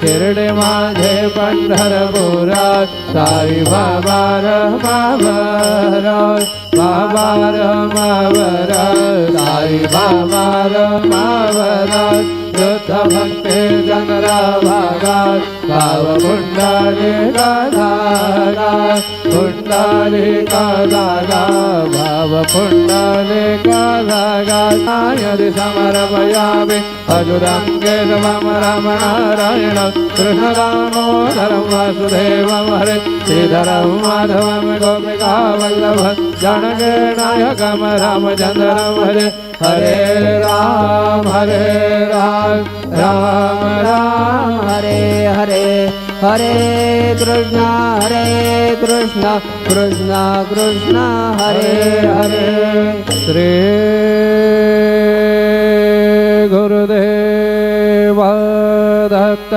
शिर्डी माझे पंढरपुरात साई बाबा रमावरात बाबा रमावरात साई बाबा रमावरात शुद्ध भक्ते जनरा भागात भाव पुंडलिका धागा पुंडलिका धागा भाव पुंडलिका धागा यदि समर्पयामि अजुरंगे नमः रमणारायण कृष्ण दामोदरं वासुदेवं हरे श्रीधरं माधवं गोपिका वल्लभं जानकी नायकं रामचन्द्रं हरे हरे राम राम राम हरे हरे हरे कृष्ण कृष्ण कृष्ण हरे हरे श्री गुरुदेव दत्त